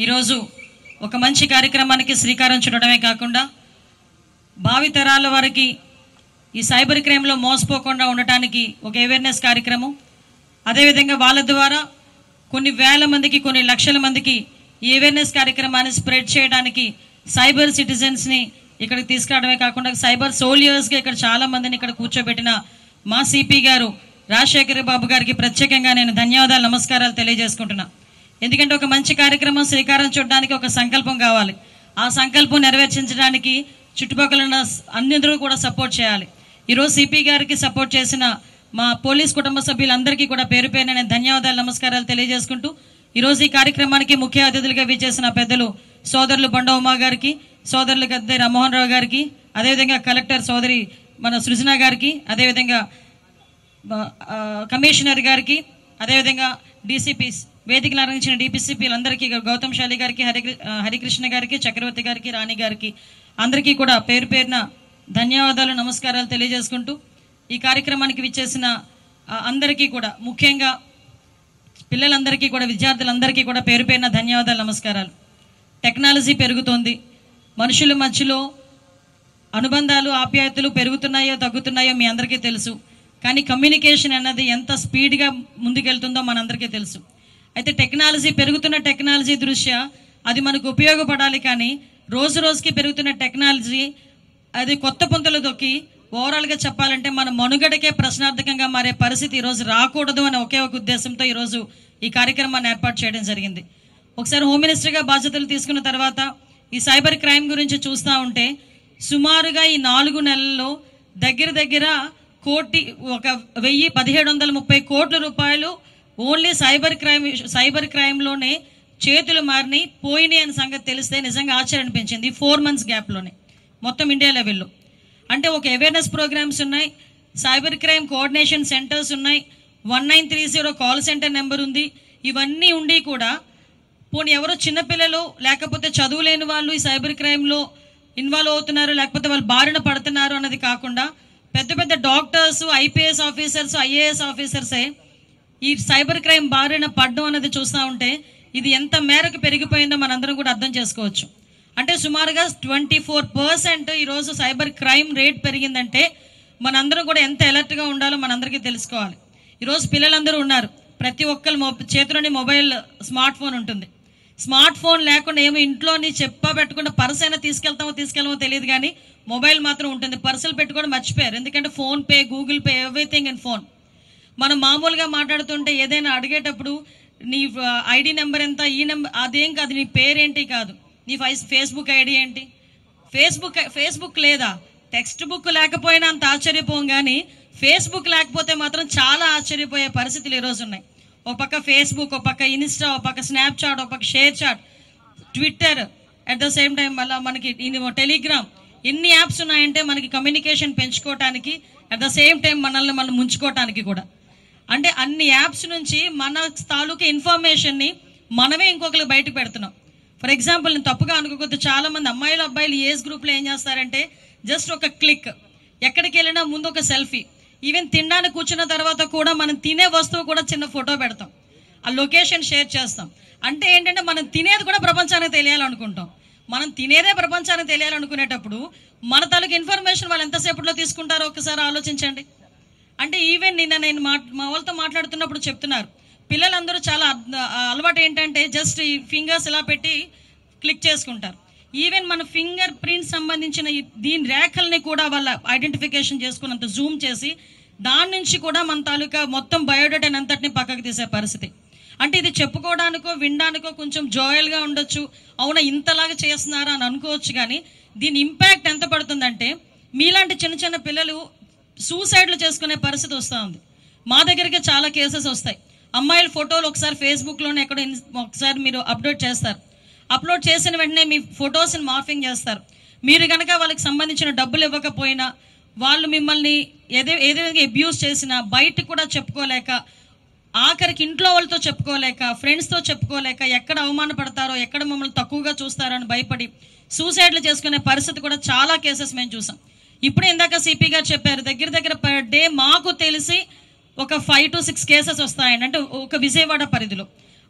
ఈరోజు ఒక మంచి కార్యక్రమానికి శ్రీకారం చుట్టడమే కాకుండా భావితరాల వారికి ఈ సైబర్ క్రైమ్లో మోసపోకుండా ఉండటానికి ఒక అవేర్నెస్ కార్యక్రమం, అదేవిధంగా వాళ్ళ ద్వారా కొన్ని వేల మందికి కొన్ని లక్షల మందికి ఈ అవేర్నెస్ కార్యక్రమాన్ని స్ప్రెడ్ చేయడానికి సైబర్ సిటిజన్స్ని ఇక్కడికి తీసుకురావడమే కాకుండా సైబర్ సోల్జర్స్గా ఇక్కడ చాలా మందిని ఇక్కడ కూర్చోబెట్టిన మా సిపి గారు రాజశేఖర బాబు గారికి ప్రత్యేకంగా నేను ధన్యవాదాలు నమస్కారాలు తెలియజేసుకుంటున్నా. ఎందుకంటే ఒక మంచి కార్యక్రమం శ్రీకారం చుట్టడానికి ఒక సంకల్పం కావాలి. ఆ సంకల్పం నెరవేర్చడానికి చుట్టుపక్కల ఉన్న అందరూ కూడా సపోర్ట్ చేయాలి. ఈరోజు సిపి గారికి సపోర్ట్ చేసిన మా పోలీస్ కుటుంబ సభ్యులందరికీ కూడా పేరు పేరున నేను ధన్యవాదాలు నమస్కారాలు తెలియజేసుకుంటూ ఈరోజు ఈ కార్యక్రమానికి ముఖ్య అతిథులుగా విచ్చేసిన పెద్దలు సోదరులు బండ ఉమా గారికి, సోదరులు గద్దె రామ్మోహన్ రావు గారికి, అదేవిధంగా కలెక్టర్ సోదరి మన సృజన గారికి, అదేవిధంగా కమిషనర్ గారికి, అదేవిధంగా డీసీపీస్ వేదికలు నిర్వహించిన డీపీసీపీలందరికీ, గౌతమ్ శాలి గారికి, హరికృష్ణ గారికి, చక్రవర్తి గారికి, రాణి గారికి అందరికీ కూడా పేరు పేరున ధన్యవాదాలు నమస్కారాలు తెలియజేసుకుంటూ ఈ కార్యక్రమానికి విచ్చేసిన అందరికీ కూడా ముఖ్యంగా పిల్లలందరికీ కూడా విద్యార్థులందరికీ కూడా పేరు పేరున ధన్యవాదాలు నమస్కారాలు. టెక్నాలజీ పెరుగుతోంది, మనుషుల మధ్యలో అనుబంధాలు ఆప్యాయతలు పెరుగుతున్నాయో తగ్గుతున్నాయో మీ అందరికీ తెలుసు. కానీ కమ్యూనికేషన్ అన్నది ఎంత స్పీడ్గా ముందుకెళ్తుందో మనందరికీ తెలుసు. అయితే టెక్నాలజీ పెరుగుతున్న టెక్నాలజీ దృష్ట్యా అది మనకు ఉపయోగపడాలి. కానీ రోజు రోజుకి పెరుగుతున్న టెక్నాలజీ అది కొత్త పుంతలు తొక్కి ఓవరాల్గా చెప్పాలంటే మన మనుగడకే ప్రశ్నార్థకంగా మారే పరిస్థితి ఈరోజు రాకూడదు అనే ఒకే ఒక ఉద్దేశంతో ఈరోజు ఈ కార్యక్రమాన్ని ఏర్పాటు చేయడం జరిగింది. ఒకసారి హోమ్ మినిస్టర్గా బాధ్యతలు తీసుకున్న తర్వాత ఈ సైబర్ క్రైమ్ గురించి చూస్తూ ఉంటే సుమారుగా ఈ 4 నెలల్లో దగ్గర 1730 కోట్ల రూపాయలు ఓన్లీ సైబర్ క్రైమ్లోనే చేతులు మారిని పోయినాయి అనే సంగతి తెలిస్తే నిజంగా ఆశ్చర్యం అనిపించింది. 4 months గ్యాప్లోనే మొత్తం ఇండియా లెవెల్లో. అంటే ఒక అవేర్నెస్ ప్రోగ్రామ్స్ ఉన్నాయి, సైబర్ క్రైమ్ కోఆర్డినేషన్ సెంటర్స్ ఉన్నాయి, 1930 కాల్ సెంటర్ నెంబర్ ఉంది. ఇవన్నీ ఉండి కూడా పోనీ ఎవరో చిన్నపిల్లలు లేకపోతే చదువులేని వాళ్ళు ఈ సైబర్ క్రైమ్లో ఇన్వాల్వ్ అవుతున్నారు, లేకపోతే వాళ్ళు బారిన పడుతున్నారు అన్నది కాకుండా పెద్ద పెద్ద డాక్టర్స్, ఐపీఎస్ ఆఫీసర్స్, ఐఏఎస్ ఆఫీసర్సే ఈ సైబర్ క్రైమ్ బారిన పడడం అనేది చూస్తూ ఉంటే ఇది ఎంత మేరకు పెరిగిపోయిందో మనందరం కూడా అర్థం చేసుకోవచ్చు. అంటే సుమారుగా 24% ఈరోజు సైబర్ క్రైమ్ రేట్ పెరిగిందంటే మనందరం కూడా ఎంత అలర్ట్గా ఉండాలో మనందరికీ తెలుసుకోవాలి. ఈరోజు పిల్లలందరూ ఉన్నారు, ప్రతి ఒక్కరి చేతిలోని మొబైల్ స్మార్ట్ ఫోన్ ఉంటుంది. స్మార్ట్ ఫోన్ లేకుండా ఏమో ఇంట్లోని పెట్టుకుంటే పర్స్ అయినా తీసుకెళ్ళమో తెలియదు, కానీ మొబైల్ మాత్రం ఉంటుంది. పర్సులు పెట్టుకోవడం మర్చిపోయారు, ఎందుకంటే PhonePe, Google pay, everything in phone. మనం మామూలుగా మాట్లాడుతుంటే ఏదైనా అడిగేటప్పుడు నీ ఐడి నెంబర్ ఎంత, ఈ నెంబర్ అదేం కాదు, నీ పేరేంటి కాదు, నీ ఫేస్బుక్ ఐడి ఏంటి, ఫేస్బుక్ లేదా, టెక్స్ట్ బుక్ లేకపోయినా అంత ఆశ్చర్యపోం, కానీ ఫేస్బుక్ లేకపోతే మాత్రం చాలా ఆశ్చర్యపోయే పరిస్థితులు ఈరోజు ఉన్నాయి. ఒక పక్క ఫేస్బుక్, ఒక పక్క ఇన్స్టా, ఒక పక్క స్నాప్చాట్, ఒక పక్క share chat, Twitter, at the same time మళ్ళీ మనకి టెలిగ్రామ్, ఎన్ని యాప్స్ ఉన్నాయంటే మనకి కమ్యూనికేషన్ పెంచుకోవటానికి, అట్ ద సేమ్ టైం మనల్ని మనం ముంచుకోవటానికి కూడా. అంటే అన్ని యాప్స్ నుంచి మన తాలూకు ఇన్ఫర్మేషన్ని మనమే ఇంకొకరికి బయటకు పెడుతున్నాం. ఫర్ ఎగ్జాంపుల్, నేను తప్పుగా అనుకోకపోతే చాలా మంది అమ్మాయిలు అబ్బాయిలు ఏజ్ గ్రూప్లో ఏం చేస్తారంటే జస్ట్ ఒక క్లిక్, ఎక్కడికి వెళ్ళినా ముందు ఒక సెల్ఫీ, ఈవెన్ తినడానికి కూర్చున్న తర్వాత కూడా మనం తినే వస్తువు కూడా చిన్న ఫోటో పెడతాం, ఆ లొకేషన్ షేర్ చేస్తాం. అంటే ఏంటంటే మనం తినేది కూడా ప్రపంచానికి తెలియాలనుకుంటాం. మనం తినేదే ప్రపంచానికి తెలియాలనుకునేటప్పుడు మన తాలూకు ఇన్ఫర్మేషన్ వాళ్ళు ఎంతసేపట్లో తీసుకుంటారో ఒకసారి ఆలోచించండి. అంటే ఈవెన్ నేను మా వాళ్ళతో మాట్లాడుతున్నప్పుడు చెప్తున్నారు, పిల్లలందరూ చాలా అలవాటు ఏంటంటే జస్ట్ ఈ ఫింగర్స్ ఇలా పెట్టి క్లిక్ చేసుకుంటారు. ఈవెన్ మన ఫింగర్ ప్రింట్ సంబంధించిన దీని రేఖల్ని కూడా వాళ్ళ ఐడెంటిఫికేషన్ చేసుకున్నంత జూమ్ చేసి దాని నుంచి కూడా మన తాలూకా మొత్తం బయోడేటాని అంతటిని పక్కకు తీసే పరిస్థితి. అంటే ఇది చెప్పుకోవడానికో వినడానికో కొంచెం జోయల్గా ఉండొచ్చు, అవునా ఇంతలాగా చేస్తున్నారా అని అనుకోవచ్చు, కానీ దీని ఇంపాక్ట్ ఎంత పడుతుందంటే మీలాంటి చిన్న చిన్న పిల్లలు సూసైడ్లు చేసుకునే పరిస్థితి వస్తూ ఉంది. మా దగ్గరికి చాలా కేసెస్ వస్తాయి. అమ్మాయిల ఫోటోలు ఒకసారి ఫేస్బుక్లోనే ఎక్కడో ఒకసారి మీరు అప్లోడ్ చేస్తారు, అప్లోడ్ చేసిన వెంటనే మీ ఫొటోస్ని మార్ఫింగ్ చేస్తారు. మీరు కనుక వాళ్ళకి సంబంధించిన డబ్బులు ఇవ్వకపోయినా, వాళ్ళు మిమ్మల్ని ఏదైనా అబ్యూస్ చేసినా బయటకు కూడా చెప్పుకోలేక, ఆఖరికి ఇంట్లో వాళ్ళతో చెప్పుకోలేక, ఫ్రెండ్స్తో చెప్పుకోలేక, ఎక్కడ అవమానపడతారో, ఎక్కడ మమ్మల్ని తక్కువగా చూస్తారో అని భయపడి సూసైడ్లు చేసుకునే పరిస్థితి కూడా చాలా కేసెస్ మేము చూసాం. ఇప్పుడు ఇందాక సిపి గారు చెప్పారు, దగ్గర పర్ డే మాకు తెలిసి ఒక 5 to 6 కేసెస్ వస్తాయండి, అంటే ఒక విజయవాడ పరిధిలో.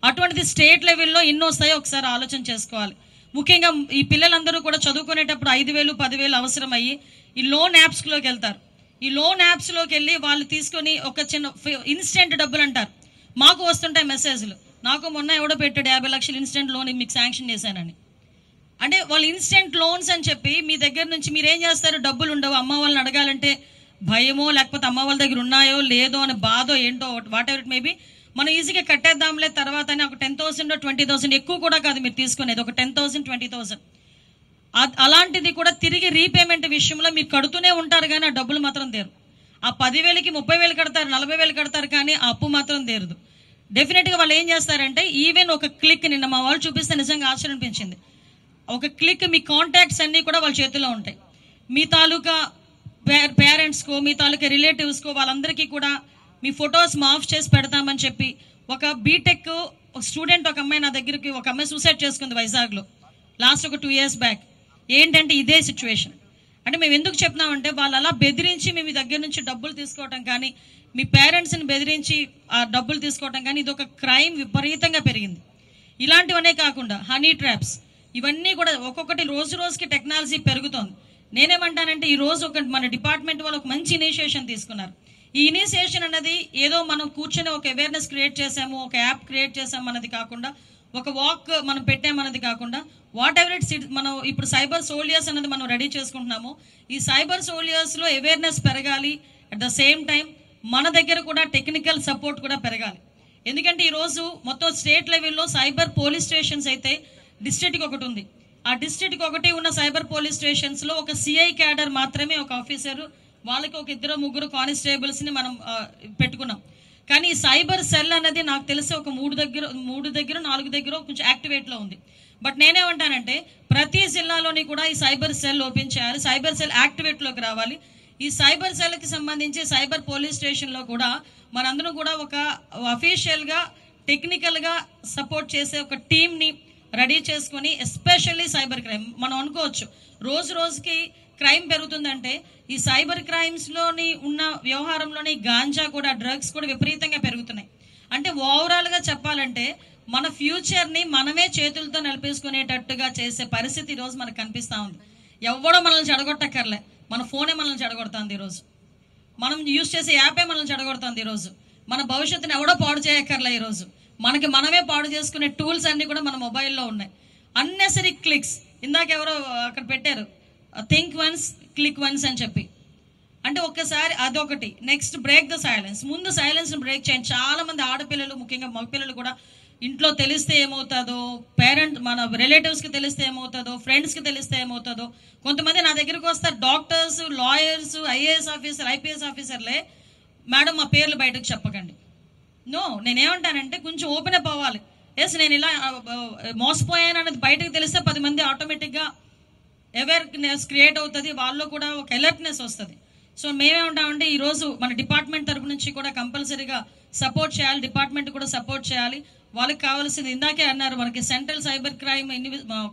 అటువంటిది స్టేట్ లెవెల్లో ఎన్ని వస్తాయో ఒకసారి ఆలోచన చేసుకోవాలి. ముఖ్యంగా ఈ పిల్లలందరూ కూడా చదువుకునేటప్పుడు 5,000 10,000 అవసరం అయ్యి ఈ లోన్ యాప్స్లోకి వెళ్తారు. ఈ లోన్ యాప్స్లోకి వెళ్ళి వాళ్ళు తీసుకొని ఒక చిన్న ఇన్స్టెంట్ డబ్బులు అంటారు. మాకు వస్తుంటాయి మెసేజ్లు, నాకు మొన్న ఎవడో పెట్టాడు 50 లక్షలు ఇన్స్టెంట్ లోన్ మీకు శాంక్షన్ చేశానని. అంటే వాళ్ళు ఇన్స్టెంట్ లోన్స్ అని చెప్పి మీ దగ్గర నుంచి మీరేం చేస్తారు, డబ్బులు ఉండవు, అమ్మ వాళ్ళని అడగాలంటే భయమో లేకపోతే అమ్మ వాళ్ళ దగ్గర ఉన్నాయో లేదో అని బాధో ఏంటో వాట్ ఎవర్ ఇట్ మేబీ, మనం ఈజీగా కట్టేద్దాంలే తర్వాత అని ఒక 10,000 20,000 ఎక్కువ కూడా కాదు మీరు తీసుకునేది, ఒక 10,000 20,000. అలాంటిది కూడా తిరిగి రీపేమెంట్ విషయంలో మీరు కడుతూనే ఉంటారు కానీ ఆ డబ్బులు మాత్రం తీరు. ఆ 10,000కి 30,000 కడతారు, 40,000 కడతారు కానీ ఆ అప్పు మాత్రం తీరదు. డెఫినెట్గా వాళ్ళు ఏం చేస్తారంటే ఈవెన్ ఒక క్లిక్, నిన్న మా వాళ్ళు చూపిస్తే నిజంగా ఆశ్చర్యం అనిపించింది, ఒక క్లిక్ మీ కాంటాక్ట్స్ అన్నీ కూడా వాళ్ళ చేతిలో ఉంటాయి. మీ తాలూకా పేరెంట్స్కో మీ తాలూకా రిలేటివ్స్కో వాళ్ళందరికీ కూడా మీ ఫొటోస్ మాఫ్ చేసి పెడతామని చెప్పి ఒక బీటెక్ స్టూడెంట్ ఒక అమ్మాయి నా దగ్గరికి, ఒక అమ్మాయి సూసైడ్ చేసుకుంది వైజాగ్లో లాస్ట్ ఒక 2 years బ్యాక్. ఏంటంటే ఇదే సిచ్యువేషన్. అంటే మేము ఎందుకు చెప్తున్నామంటే వాళ్ళు అలా బెదిరించి మేము మీ దగ్గర నుంచి డబ్బులు తీసుకోవటం కానీ మీ పేరెంట్స్ని బెదిరించి ఆ డబ్బులు తీసుకోవటం కానీ ఇది ఒక క్రైమ్ విపరీతంగా పెరిగింది. ఇలాంటివనే కాకుండా హనీ ట్రాప్స్ ఇవన్నీ కూడా ఒక్కొక్కటి రోజు రోజుకి టెక్నాలజీ పెరుగుతోంది. నేనేమంటానంటే ఈ రోజు ఒక మన డిపార్ట్మెంట్ వాళ్ళు ఒక మంచి ఇనిషియేషన్ తీసుకున్నారు. ఈ ఇనిషియేషన్ అన్నది ఏదో మనం కూర్చొని ఒక అవేర్నెస్ క్రియేట్ చేసాము, ఒక యాప్ క్రియేట్ చేసాము అన్నది కాకుండా, ఒక వాక్ మనం పెట్టామన్నది కాకుండా, వాట్ ఎవర్ ఇట్స్ మనం ఇప్పుడు సైబర్ సోల్జర్స్ అన్నది మనం రెడీ చేసుకుంటున్నాము. ఈ సైబర్ సోల్జర్స్లో అవేర్నెస్ పెరగాలి, అట్ ద సేమ్ టైం మన దగ్గర కూడా టెక్నికల్ సపోర్ట్ కూడా పెరగాలి. ఎందుకంటే ఈరోజు మొత్తం స్టేట్ లెవెల్లో సైబర్ పోలీస్ స్టేషన్స్ అయితే డిస్ట్రిక్ట్కి ఒకటి ఉంది. ఆ డిస్ట్రిక్ట్కి ఒకటి ఉన్న సైబర్ పోలీస్ స్టేషన్స్లో ఒక సిఐ క్యాడర్ మాత్రమే, ఒక ఆఫీసరు, వాళ్ళకి ఒక 2-3 కానిస్టేబుల్స్ని మనం పెట్టుకున్నాం. కానీ ఈ సైబర్ సెల్ అనేది నాకు తెలిసి ఒక 3 దగ్గర 4 దగ్గర కొంచెం యాక్టివేట్లో ఉంది. బట్ నేనేమంటానంటే ప్రతి జిల్లాలోని కూడా ఈ సైబర్ సెల్ ఓపెన్ చేయాలి, సైబర్ సెల్ యాక్టివేట్లోకి రావాలి. ఈ సైబర్ సెల్కి సంబంధించి సైబర్ పోలీస్ స్టేషన్లో కూడా మనందరం కూడా ఒక అఫీషియల్గా టెక్నికల్గా సపోర్ట్ చేసే ఒక టీమ్ని రెడీ చేసుకొని, ఎస్పెషల్లీ సైబర్ క్రైమ్ మనం అనుకోవచ్చు రోజు రోజుకి క్రైమ్ పెరుగుతుందంటే ఈ సైబర్ క్రైమ్స్లోని ఉన్న వ్యవహారంలోని గాంజా కూడా, డ్రగ్స్ కూడా విపరీతంగా పెరుగుతున్నాయి. అంటే ఓవరాల్గా చెప్పాలంటే మన ఫ్యూచర్ని మనమే చేతులతో నిలిపేసుకునేటట్టుగా చేసే పరిస్థితి ఈరోజు మనకు కనిపిస్తూ ఉంది. ఎవడో మనల్ని చెడగొట్టక్కర్లే, మన ఫోనే మనల్ని చెడగొడుతుంది ఈరోజు, మనం యూజ్ చేసే యాపే మనల్ని చెడగొడుతుంది ఈరోజు, మన భవిష్యత్తుని ఎవడో పాడు చేయక్కర్లే ఈరోజు, మనకి మనమే పాడు చేసుకునే టూల్స్ అన్నీ కూడా మన మొబైల్లో ఉన్నాయి. అన్నెసరీ క్లిక్స్, ఇందాక ఎవరో అక్కడ పెట్టారు థింక్ వన్స్ క్లిక్ వన్స్ అని చెప్పి, అంటే ఒక్కసారి అదొకటి. నెక్స్ట్ బ్రేక్ ద సైలెన్స్, ముందు సైలెన్స్ని బ్రేక్ చేయండి. చాలా మంది ఆడపిల్లలు, ముఖ్యంగా మగపిల్లలు కూడా ఇంట్లో తెలిస్తే ఏమవుతుందో, పేరెంట్ మన రిలేటివ్స్కి తెలిస్తే ఏమవుతుందో, ఫ్రెండ్స్కి తెలిస్తే ఏమవుతుందో. కొంతమంది నా దగ్గరికి వస్తారు doctors, lawyers, IAS officer, IPS ఆఫీసర్లే, మేడం మా పేర్లు బయటకు చెప్పకండి. నో, నేనేమంటానంటే కొంచెం ఓపెన్ అప్ అవ్వాలి. ఎస్ నేను ఇలా మోసపోయాను అనేది బయటకు తెలిస్తే 10 మంది ఆటోమేటిక్గా అవేర్నెస్ క్రియేట్ అవుతుంది, వాళ్ళు కూడా ఒక అలర్ట్నెస్ వస్తుంది. సో మేమేమంటామంటే ఈరోజు మన డిపార్ట్మెంట్ తరపు నుంచి కూడా కంపల్సరీగా సపోర్ట్ చేయాలి, డిపార్ట్మెంట్ కూడా సపోర్ట్ చేయాలి. వాళ్ళకి కావాల్సింది ఇందాకే అన్నారు, మనకి central cyber crime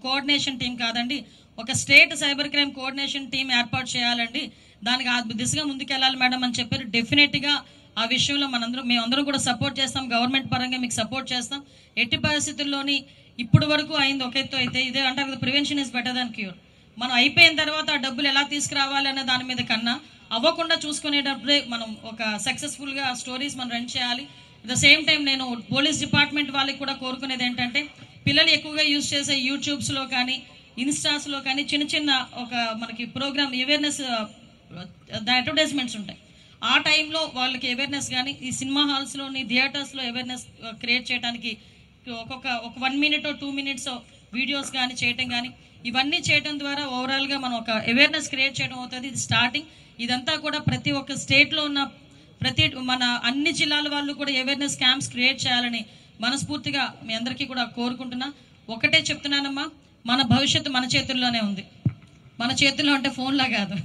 coordination team కాదండి, ఒక state cyber crime coordination team ఏర్పాటు చేయాలండి, దానికి ఆ దిశగా ముందుకెళ్ళాలి మేడం అని చెప్పారు. డెఫినెట్గా ఆ విషయంలో మేమందరం కూడా సపోర్ట్ చేస్తాం, గవర్నమెంట్ పరంగా మీకు సపోర్ట్ చేస్తాం. ఎట్టి పరిస్థితుల్లోని ఇప్పుడు వరకు అయింది ఒక ఎత్తు అయితే, ఇదే అంటారు కదా prevention is better than cure. మనం అయిపోయిన తర్వాత ఆ డబ్బులు ఎలా తీసుకురావాలి అనే దాని మీద కన్నా అవ్వకుండా చూసుకునేటప్పుడే మనం ఒక సక్సెస్ఫుల్గా స్టోరీస్ మనం రన్ చేయాలి. అట్ ద సేమ్ టైం నేను పోలీస్ డిపార్ట్మెంట్ వాళ్ళకి కూడా కోరుకునేది ఏంటంటే పిల్లలు ఎక్కువగా యూజ్ చేసే యూట్యూబ్స్లో కానీ ఇన్స్టాస్లో కానీ చిన్న చిన్న ఒక మనకి ప్రోగ్రామ్ అవేర్నెస్ అడ్వర్టైజ్మెంట్స్ ఉంటాయి. ఆ టైంలో వాళ్ళకి అవేర్నెస్ కానీ ఈ సినిమా హాల్స్లోని థియేటర్స్లో అవేర్నెస్ క్రియేట్ చేయడానికి ఒక 1 minute 2 minutes వీడియోస్ కానీ చేయటం కానీ, ఇవన్నీ చేయడం ద్వారా ఓవరాల్గా మనం ఒక అవేర్నెస్ క్రియేట్ చేయడం అవుతుంది. ఇది స్టార్టింగ్. ఇదంతా కూడా ప్రతి ఒక్క స్టేట్లో ఉన్న మన అన్ని జిల్లాల వాళ్ళు కూడా అవేర్నెస్ క్యాంప్స్ క్రియేట్ చేయాలని మనస్ఫూర్తిగా మీ అందరికీ కూడా కోరుకుంటున్నా. ఒకటే చెప్తున్నానమ్మా, మన భవిష్యత్తు మన చేతుల్లోనే ఉంది. మన చేతుల్లో అంటే ఫోన్లో కాదు,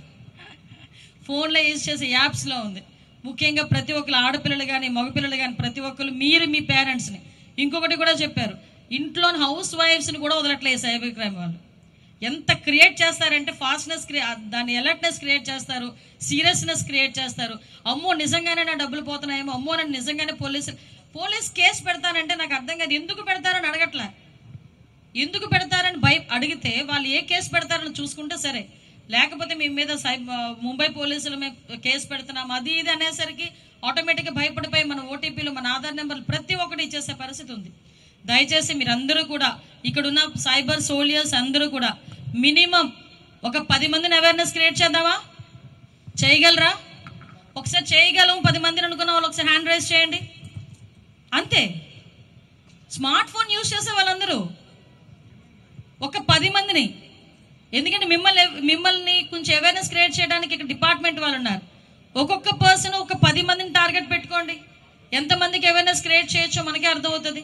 ఫోన్లో యూజ్ చేసే యాప్స్లో ఉంది. ముఖ్యంగా ప్రతి ఒక్కరు ఆడపిల్లలు కానీ మగపిల్లలు కానీ ప్రతి ఒక్కరు మీరు మీ పేరెంట్స్ని, ఇంకొకటి కూడా చెప్పారు, ఇంట్లోని హౌస్ వైఫ్స్ని కూడా వదలట్లేదు సైబర్ క్రైమ్ వాళ్ళు. ఎంత క్రియేట్ చేస్తారంటే ఫాస్ట్నెస్ దాని అలర్ట్నెస్ క్రియేట్ చేస్తారు, సీరియస్నెస్ క్రియేట్ చేస్తారు. అమ్మో నిజంగానే నా డబ్బులు పోతున్నాయేమో, అమ్మో నన్ను నిజంగానే పోలీసులు పోలీస్ కేసు పెడతానంటే నాకు అర్థం కాదు, ఎందుకు పెడతారని అడగట్లే. ఎందుకు పెడతారని అడిగితే వాళ్ళు ఏ కేసు పెడతారని చూసుకుంటే సరే, లేకపోతే మీ మీద ముంబై పోలీసుల మీద కేసు పెడుతున్నాం అది ఇది అనేసరికి ఆటోమేటిక్గా భయపడిపోయి మన ఓటీపీలు, మన ఆధార్ నెంబర్లు ప్రతి ఒక్కటి ఇచ్చేసే పరిస్థితి ఉంది. దయచేసి మీరందరూ కూడా, ఇక్కడున్న సైబర్ సోల్జర్స్ అందరూ కూడా మినిమం ఒక 10 మందిని అవేర్నెస్ క్రియేట్ చేద్దామా? చేయగలరా? ఒకసారి చేయగలం 10 మందిని అనుకున్న వాళ్ళు ఒకసారి హ్యాండ్ రైజ్ చేయండి. అంతే. స్మార్ట్ ఫోన్ యూజ్ చేసే వాళ్ళందరూ ఒక 10 మందిని, ఎందుకంటే మిమ్మల్ని కొంచెం అవేర్నెస్ క్రియేట్ చేయడానికి ఇక్కడ డిపార్ట్మెంట్ వాళ్ళు ఉన్నారు. ఒక్కొక్క పర్సన్ ఒక 10 మందిని టార్గెట్ పెట్టుకోండి, ఎంతమందికి అవేర్నెస్ క్రియేట్ చేయొచ్చో మనకే అర్థమవుతుంది.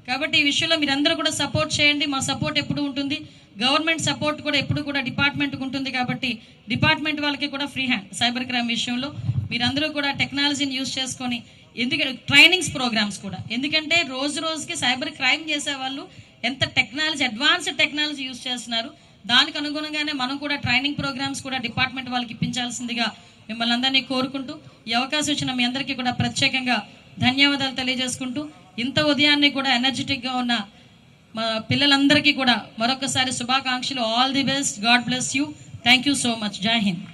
కాబట్టి ఈ విషయంలో మీరందరూ కూడా సపోర్ట్ చేయండి. మా సపోర్ట్ ఎప్పుడు ఉంటుంది, గవర్నమెంట్ సపోర్ట్ కూడా ఎప్పుడు కూడా డిపార్ట్మెంట్కి ఉంటుంది. కాబట్టి డిపార్ట్మెంట్ వాళ్ళకి కూడా ఫ్రీ హ్యాండ్ సైబర్ క్రైమ్ విషయంలో మీరందరూ కూడా టెక్నాలజీని యూజ్ చేసుకొని, ఎందుకంటే ట్రైనింగ్స్ ప్రోగ్రామ్స్ కూడా, ఎందుకంటే రోజు రోజుకి సైబర్ క్రైమ్ చేసే వాళ్ళు ఎంత టెక్నాలజీ, అడ్వాన్స్డ్ టెక్నాలజీ యూజ్ చేస్తున్నారు. దానికి అనుగుణంగానే మనం కూడా ట్రైనింగ్ ప్రోగ్రామ్స్ కూడా డిపార్ట్మెంట్ వాళ్ళకి ఇప్పించాల్సిందిగా మిమ్మల్ని అందరినీ కోరుకుంటూ, ఈ అవకాశం ఇచ్చిన మీ అందరికీ కూడా ప్రత్యేకంగా ధన్యవాదాలు తెలియజేసుకుంటూ, ఇంత ఉదయాన్నే కూడా ఎనర్జెటిక్గా ఉన్న మా పిల్లలందరికీ కూడా మరొకసారి శుభాకాంక్షలు. All the best. God bless you. Thank you so much. జై హింద్.